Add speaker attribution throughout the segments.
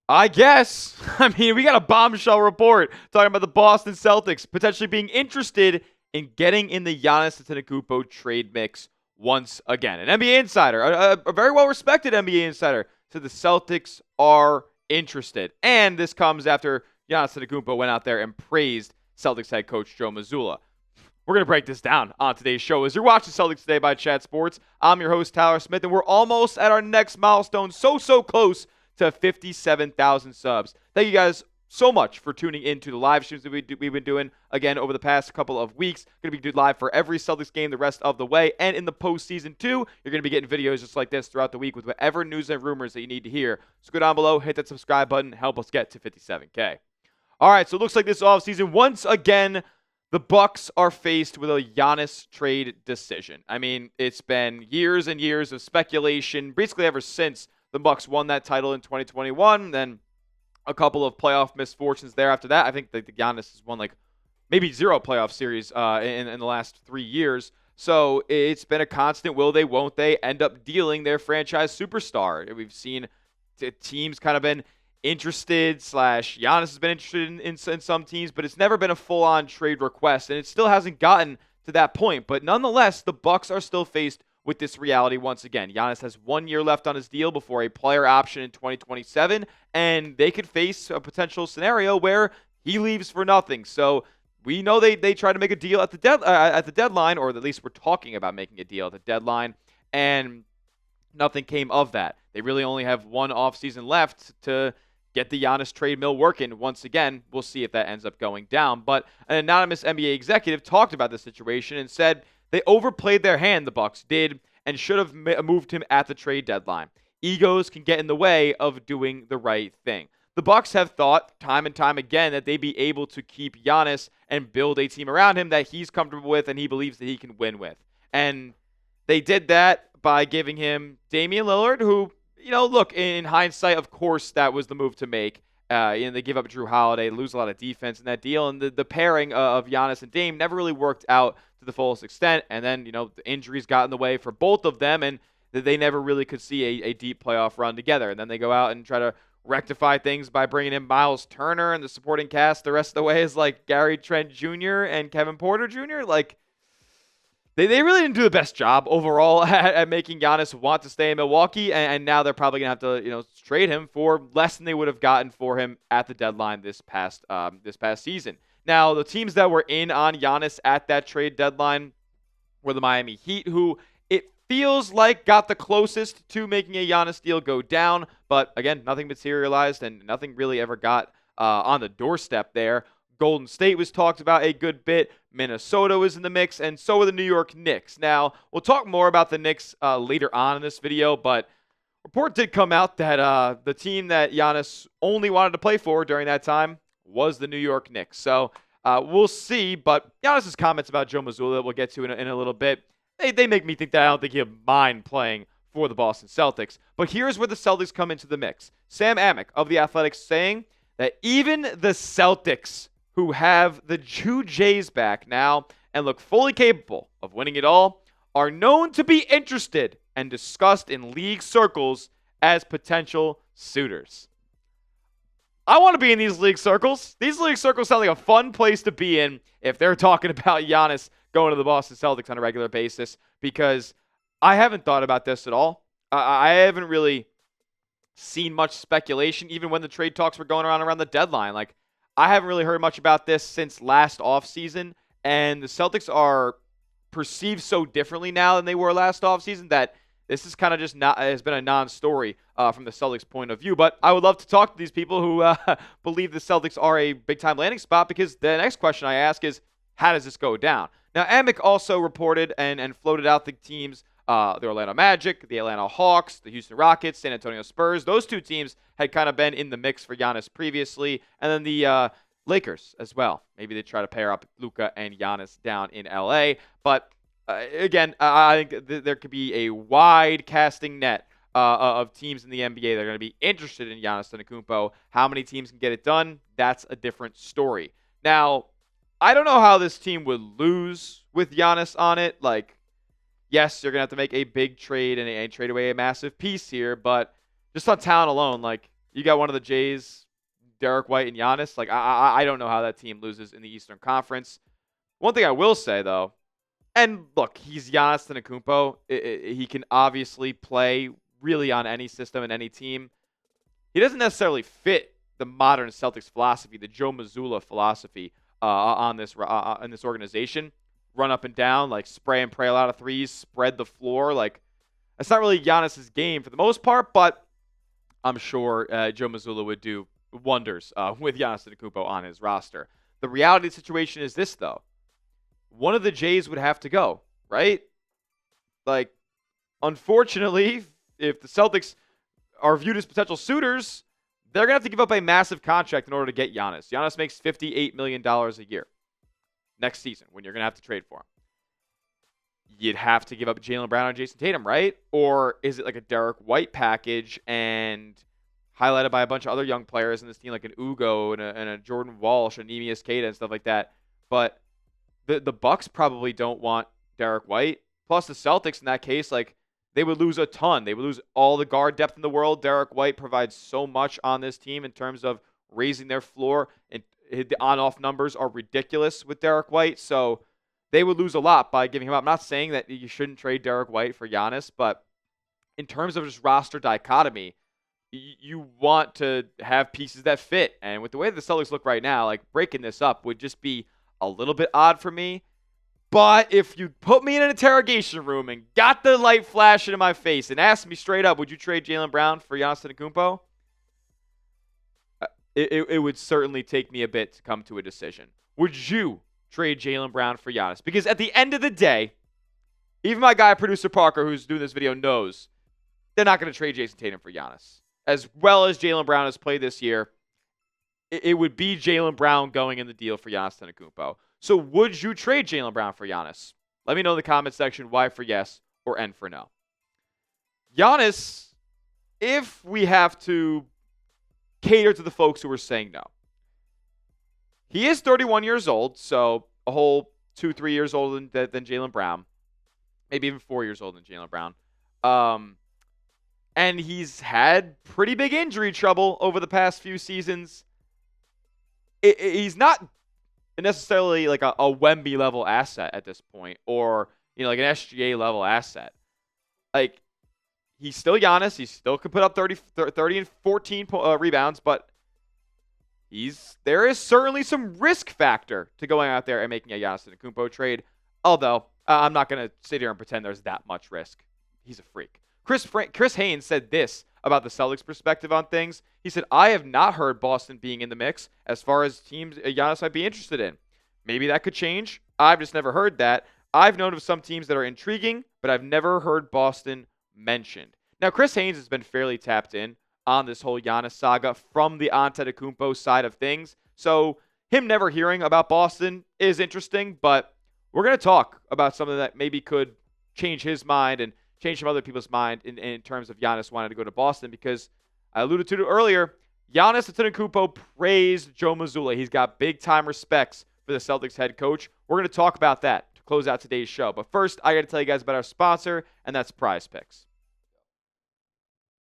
Speaker 1: I guess. I mean, we got a bombshell report talking about the Boston Celtics potentially being interested in getting in the Giannis Antetokounmpo trade mix once again. An NBA insider, a very well-respected NBA insider, said the Celtics are interested. And this comes after Giannis Antetokounmpo went out there and praised Celtics head coach Joe Mazzulla. We're going to break this down on today's show. As you're watching Celtics Today by Chat Sports, I'm your host, Tyler Smith, and we're almost at our next milestone. So close to 57,000 subs. Thank you guys so much for tuning in to the live streams that we've been doing, again, over the past couple of weeks. Going to be live for every Celtics game the rest of the way. And in the postseason, too, you're going to be getting videos just like this throughout the week with whatever news and rumors that you need to hear. So go down below, hit that subscribe button, help us get to 57K. All right, so it looks like this offseason, once again, the Bucks are faced with a Giannis trade decision. I mean, it's been years and years of speculation, basically ever since the Bucks won that title in 2021. Then a couple of playoff misfortunes there after that. I think that Giannis has won like maybe 0 playoff series in the last 3 years. So it's been a constant will they, won't they end up dealing their franchise superstar. We've seen teams kind of been interested / Giannis has been interested in some teams, but it's never been a full-on trade request, and it still hasn't gotten to that point. But nonetheless, the Bucks are still faced with this reality once again. Giannis has 1 year left on his deal before a player option in 2027, and they could face a potential scenario where he leaves for nothing. So we know they try to make a deal at the deadline, or at least we're talking about making a deal at the deadline, and nothing came of that. They really only have one offseason left to get the Giannis trade mill working once again. We'll see if that ends up going down. But an anonymous NBA executive talked about the situation and said they overplayed their hand, the Bucks did, and should have moved him at the trade deadline. Egos can get in the way of doing the right thing. The Bucks have thought time and time again that they'd be able to keep Giannis and build a team around him that he's comfortable with and he believes that he can win with. And they did that by giving him Damian Lillard, who, look, in hindsight, of course, that was the move to make. They give up Drew Holiday, lose a lot of defense in that deal, and the pairing of Giannis and Dame never really worked out to the fullest extent. And then, the injuries got in the way for both of them, and they never really could see a deep playoff run together. And then they go out and try to rectify things by bringing in Miles Turner, and the supporting cast the rest of the way is like Gary Trent Jr. and Kevin Porter Jr. They really didn't do the best job overall at making Giannis want to stay in Milwaukee, and now they're probably going to have to, trade him for less than they would have gotten for him at the deadline this past season. Now, the teams that were in on Giannis at that trade deadline were the Miami Heat, who it feels like got the closest to making a Giannis deal go down, but again, nothing materialized and nothing really ever got on the doorstep there. Golden State was talked about a good bit. Minnesota was in the mix, and so were the New York Knicks. Now, we'll talk more about the Knicks later on in this video, but report did come out that the team that Giannis only wanted to play for during that time was the New York Knicks. So we'll see, but Giannis's comments about Joe Mazzulla that we'll get to in a little bit, they make me think that I don't think he'll mind playing for the Boston Celtics. But here's where the Celtics come into the mix. Sam Amick of The Athletic saying that even the Celtics, who have the two Jays back now and look fully capable of winning it all, are known to be interested and discussed in league circles as potential suitors. I want to be in these league circles. These league circles sound like a fun place to be in if they're talking about Giannis going to the Boston Celtics on a regular basis, because I haven't thought about this at all. I haven't really seen much speculation, even when the trade talks were going around the deadline. I haven't really heard much about this since last offseason, and the Celtics are perceived so differently now than they were last offseason that this is kind of just has been a non-story from the Celtics' point of view. But I would love to talk to these people who believe the Celtics are a big-time landing spot, because the next question I ask is, how does this go down? Now, Amick also reported and floated out the teams, the Orlando Magic, the Atlanta Hawks, the Houston Rockets, San Antonio Spurs. Those two teams had kind of been in the mix for Giannis previously. And then the Lakers as well. Maybe they try to pair up Luka and Giannis down in LA. But again, I think there could be a wide casting net of teams in the NBA that are going to be interested in Giannis Antetokounmpo. How many teams can get it done? That's a different story. Now, I don't know how this team would lose with Giannis on it. Yes, you're going to have to make a big trade and trade away a massive piece here, but just on talent alone, You got one of the Jays, Derek White and Giannis. Like, I don't know how that team loses in the Eastern Conference. One thing I will say, though, and look, he's Giannis Antetokounmpo. He can obviously play really on any system and any team. He doesn't necessarily fit the modern Celtics philosophy, the Joe Mazzulla philosophy on this in this organization. Run up and down, like spray and pray a lot of threes, spread the floor. Like, that's not really Giannis's game for the most part, but I'm sure Joe Mazzulla would do wonders with Giannis Antetokounmpo on his roster. The reality of the situation is this, though. One of the Jays would have to go, right? Like, unfortunately, if the Celtics are viewed as potential suitors, they're going to have to give up a massive contract in order to get Giannis. Giannis makes $58 million a year next season when you're going to have to trade for him. You'd have to give up Jaylen Brown and Jason Tatum, right? Or is it like a Derek White package and highlighted by a bunch of other young players in this team, like an Ugo and a Jordan Walsh, and Neemias Queta and stuff like that? But the Bucks probably don't want Derek White. Plus the Celtics in that case, like, they would lose a ton. They would lose all the guard depth in the world. Derek White provides so much on this team in terms of raising their floor, and the on-off numbers are ridiculous with Derek White. So they would lose a lot by giving him up. I'm not saying that you shouldn't trade Derek White for Giannis, but in terms of just roster dichotomy, you want to have pieces that fit. And with the way the Celtics look right now, like, breaking this up would just be a little bit odd for me. But if you put me in an interrogation room and got the light flashing in my face and asked me straight up, would you trade Jaylen Brown for Giannis Antetokounmpo? It would certainly take me a bit to come to a decision. Would you trade Jaylen Brown for Giannis? Because at the end of the day, even my guy, producer Parker, who's doing this video, knows they're not going to trade Jason Tatum for Giannis. As well as Jaylen Brown has played this year, it would be Jaylen Brown going in the deal for Giannis Antetokounmpo. So would you trade Jaylen Brown for Giannis? Let me know in the comment section Y for yes or N for no. Giannis, if we have to cater to the folks who are saying no, he is 31 years old, so a whole 2-3 years older than Jaylen Brown. Maybe even 4 years older than Jaylen Brown. And he's had pretty big injury trouble over the past few seasons. He's not necessarily like a Wemby level asset at this point, or like an SGA level asset. Like, he's still Giannis. He still can put up 30 and 14 rebounds, but there is certainly some risk factor to going out there and making a Giannis Antetokounmpo trade. Although I'm not going to sit here and pretend there's that much risk. He's a freak. Chris Haynes said this about the Celtics' perspective on things. He said, I have not heard Boston being in the mix as far as teams Giannis might be interested in. Maybe that could change. I've just never heard that. I've known of some teams that are intriguing, but I've never heard Boston mentioned. Now, Chris Haynes has been fairly tapped in on this whole Giannis saga from the Antetokounmpo side of things. So him never hearing about Boston is interesting, but we're going to talk about something that maybe could change his mind and change some other people's mind in terms of Giannis wanting to go to Boston, because I alluded to it earlier, Giannis Antetokounmpo praised Joe Mazzulla. He's got big-time respects for the Celtics head coach. We're going to talk about that to close out today's show. But first, I got to tell you guys about our sponsor, and that's PrizePicks.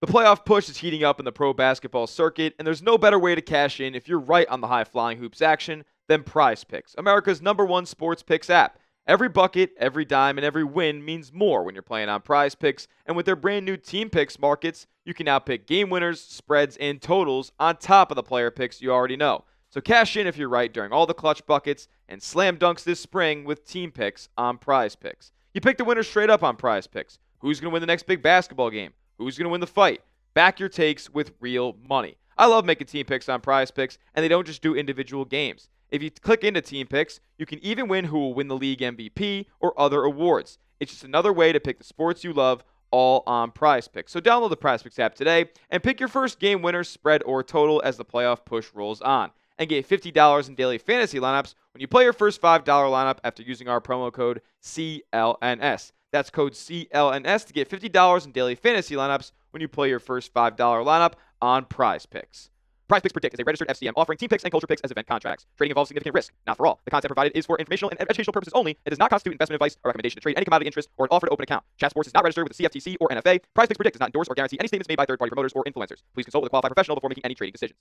Speaker 1: The playoff push is heating up in the pro basketball circuit, and there's no better way to cash in if you're right on the high-flying hoops action than PrizePicks, America's #1 sports picks app. Every bucket, every dime, and every win means more when you're playing on PrizePicks, and with their brand new Team Picks markets, you can now pick game winners, spreads, and totals on top of the player picks you already know. So cash in if you're right during all the clutch buckets and slam dunks this spring with Team Picks on PrizePicks. You pick the winner straight up on PrizePicks. Who's going to win the next big basketball game? Who's going to win the fight? Back your takes with real money. I love making Team Picks on PrizePicks, and they don't just do individual games. If you click into Team Picks, you can even win who will win the league MVP or other awards. It's just another way to pick the sports you love, all on PrizePicks. So download the PrizePicks app today and pick your first game winner, spread, or total as the playoff push rolls on. And get $50 in daily fantasy lineups when you play your first $5 lineup after using our promo code CLNS. That's code CLNS to get $50 in daily fantasy lineups when you play your first $5 lineup on PrizePicks. PrizePicks Predict is a registered FCM offering team picks and culture picks as event contracts. Trading involves significant risk, not for all. The content provided is for informational and educational purposes only. It does not constitute investment advice or recommendation to trade any commodity interest or an offer to open an account. Chat Sports is not registered with the CFTC or NFA. PrizePicks Predict does not endorse or guarantee any statements made by third-party promoters or influencers. Please consult with a qualified professional before making any trading decisions.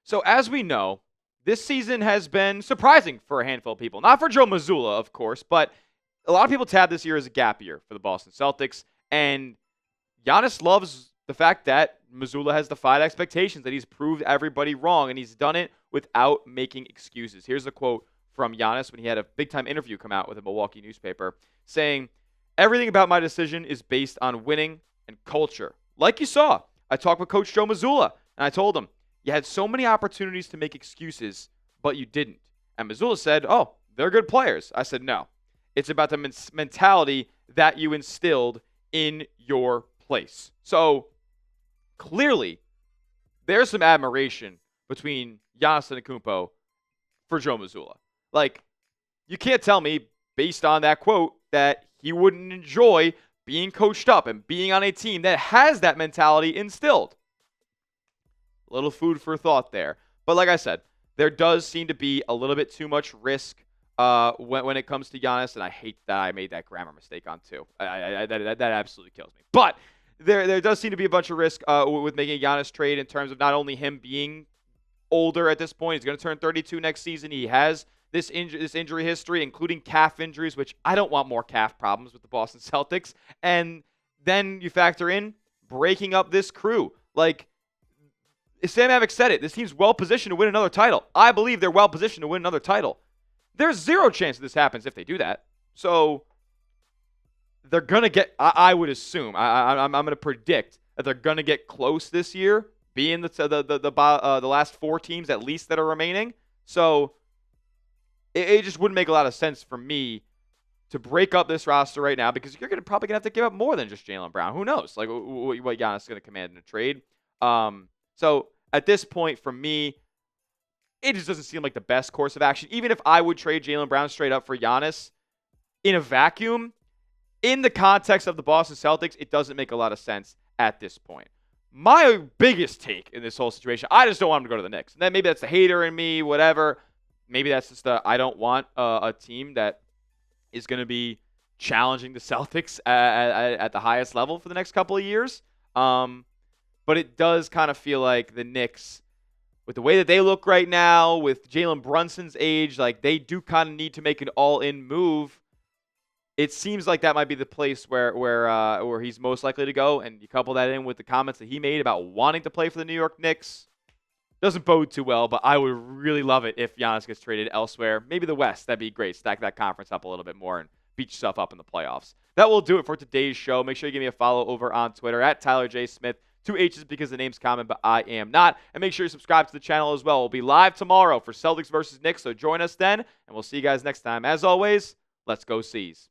Speaker 1: So as we know, this season has been surprising for a handful of people. Not for Joe Mazzulla, of course, but a lot of people tab this year as a gap year for the Boston Celtics. And Giannis loves the fact that Mazzulla has defied expectations, that he's proved everybody wrong, and he's done it without making excuses. Here's a quote from Giannis when he had a big-time interview come out with a Milwaukee newspaper saying, "Everything about my decision is based on winning and culture. Like you saw, I talked with Coach Joe Mazzulla, and I told him, you had so many opportunities to make excuses, but you didn't." And Mazzulla said, "Oh, they're good players." I said, "No. It's about the mentality that you instilled in your place." So clearly, there's some admiration between Giannis Antetokounmpo for Joe Mazzulla. Like, you can't tell me, based on that quote, that he wouldn't enjoy being coached up and being on a team that has that mentality instilled. A little food for thought there. But like I said, there does seem to be a little bit too much risk when it comes to Giannis, and I hate that I made that grammar mistake on two. That absolutely kills me. But there does seem to be a bunch of risk with making a Giannis trade in terms of not only him being older at this point. He's going to turn 32 next season. He has this injury history, including calf injuries, which I don't want more calf problems with the Boston Celtics. And then you factor in breaking up this crew. Like, Sam Amick said it, this team's well-positioned to win another title. I believe they're well-positioned to win another title. There's zero chance that this happens if they do that. So they're going to get, I would assume, I'm going to predict that they're going to get close this year, being the last four teams at least that are remaining. So it just wouldn't make a lot of sense for me to break up this roster right now, because you're probably going to have to give up more than just Jaylen Brown. Who knows, like what Giannis is going to command in a trade. So at this point, for me, it just doesn't seem like the best course of action. Even if I would trade Jaylen Brown straight up for Giannis in a vacuum, in the context of the Boston Celtics, it doesn't make a lot of sense at this point. My biggest take in this whole situation, I just don't want him to go to the Knicks. And then maybe that's the hater in me, whatever. Maybe that's just I don't want a team that is going to be challenging the Celtics at the highest level for the next couple of years. But it does kind of feel like the Knicks, with the way that they look right now, with Jalen Brunson's age, like they do kind of need to make an all-in move. It seems like that might be the place where he's most likely to go. And you couple that in with the comments that he made about wanting to play for the New York Knicks. Doesn't bode too well, but I would really love it if Giannis gets traded elsewhere. Maybe the West. That'd be great. Stack that conference up a little bit more and beat yourself up in the playoffs. That will do it for today's show. Make sure you give me a follow over on Twitter at Tyler J. Smith. 2 H's because the name's common, but I am not. And make sure you subscribe to the channel as well. We'll be live tomorrow for Celtics versus Knicks, so join us then, and we'll see you guys next time. As always, let's go C's.